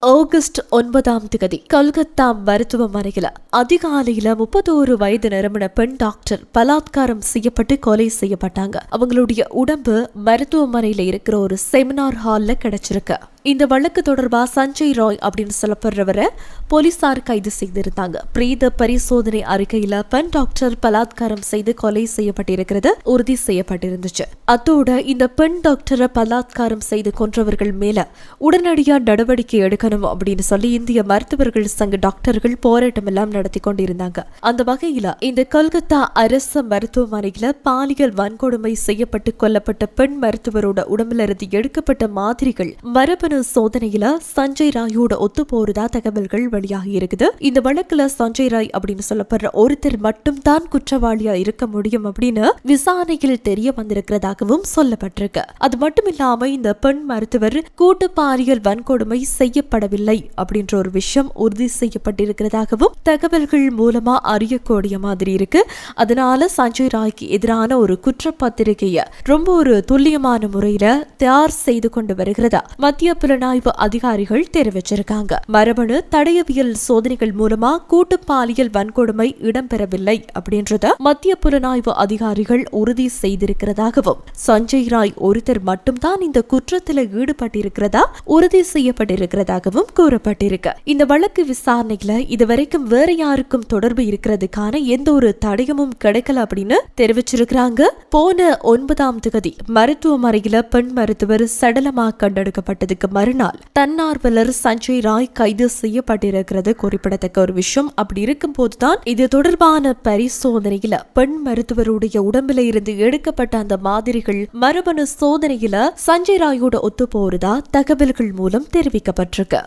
August 9 Kolkata மருத்துவமனையில் அதிகாலையில 31 வயது நிரம்பின பெண் டாக்டர் பலாத்காரம் செய்யப்பட்டு கொலை செய்யப்பட்டாங்க. அவங்களுடைய உடம்பு மருத்துவமனையில இருக்கிற ஒரு செமினார் ஹால்ல கிடைச்சிருக்கு. இந்த வழக்கு தொடர்பா சஞ்சய் ராய் அப்படின்னு சொல்லப்படுறவரை போலீசார் கைது செய்திருந்தாங்க. பிரேத பரிசோதனை அறிக்கையில பெண் டாக்டர் பலாத்காரம் செய்து கொலை செய்யப்பட்டிருக்கிறது உறுதி செய்யப்பட்டிருந்துச்சு. அத்தோட இந்த பெண் டாக்டரை பலாத்காரம் செய்து கொன்றவர்கள் மேல உடனடியா நடவடிக்கை எடுக்கணும் அப்படின்னு சொல்லி இந்திய மருத்துவர்கள் சங்க டாக்டர்கள் போராட்டம் எல்லாம் நடத்தி கொண்டிருந்தாங்க. அந்த வகையில இந்த கொல்கத்தா அரசு மருத்துவமனையில பாலியல் வன்கொடுமை செய்யப்பட்டு கொல்லப்பட்ட பெண் மருத்துவரோட உடம்புல இருந்து எடுக்கப்பட்ட மாதிரிகள் மரபணு சோதனையில சஞ்சய் ராயோட ஒத்து போறதா தகவல்கள் வெளியாகி இருக்குது. இந்த வழக்குல சஞ்சய் ராய் அப்படின்னு சொல்லப்படுற ஒருத்தர் மட்டும் தான் குற்றவாளியா இருக்க முடியும் அப்படின்னு விசாரணையில் தெரிய வந்திருக்கிறதாகவும் சொல்லப்பட்டிருக்கு. அது மட்டும் இல்லாம இந்த பெண் மருத்துவர் கூட்டு பாலியல் வன்கொடுமை செய்யப்படவில்லை அப்படின்ற ஒரு விஷயம் உறுதி செய்யப்பட்டிருக்கிறதாகவும் தகவல்கள் மூலமா அறியக்கூடிய மாதிரி இருக்கு. அதனால சஞ்சய் ராய்க்கு எதிரான ஒரு குற்றப்பத்திரிகையை ரொம்ப ஒரு துல்லியமான முறையில தயார் செய்து கொண்டு வருகிறதா மத்திய புலனாய்வு அதிகாரிகள் தெரிவிச்சிருக்காங்க. மரபணு தடயவியல் சோதனைகள் மூலமா கூட்டு பாலியல் வன்கொடுமை இடம்பெறவில்லை அப்படின்றத மத்திய புலனாய்வு அதிகாரிகள் உறுதி செய்திருக்கிறதாகவும் சஞ்சய் ராய் ஒருத்தர் மட்டும்தான் இந்த குற்றத்தில் ஈடுபட்டிருக்கிறதா உறுதி செய்யப்பட்டிருக்கிறதாகவும் கூறப்பட்டிருக்கு. இந்த வழக்கு விசாரணையில இதுவரைக்கும் வேற யாருக்கும் தொடர்பு இருக்கிறதுக்கான எந்த ஒரு தடயமும் கிடைக்கல அப்படின்னு தெரிவிச்சிருக்கிறாங்க. போன 9 மருத்துவமனையில பெண் மருத்துவர் சடலமா கண்டெடுக்கப்பட்டதுக்கு மறுநாள் தன்னார்வலர் சஞ்சய் ராய் கைது செய்யப்பட்டிருக்கிறது குறிப்பிடத்தக்க ஒரு விஷயம். அப்படி இருக்கும் போதுதான் இது தொடர்பான பரிசோதனையில பெண் மருத்துவருடைய உடம்பில இருந்து எடுக்கப்பட்ட அந்த மாதிரிகள் மரபணு சோதனையில சஞ்சய் ராயோட ஒத்து போறதா தகவல்கள் மூலம் தெரிவிக்கப்பட்டிருக்கு.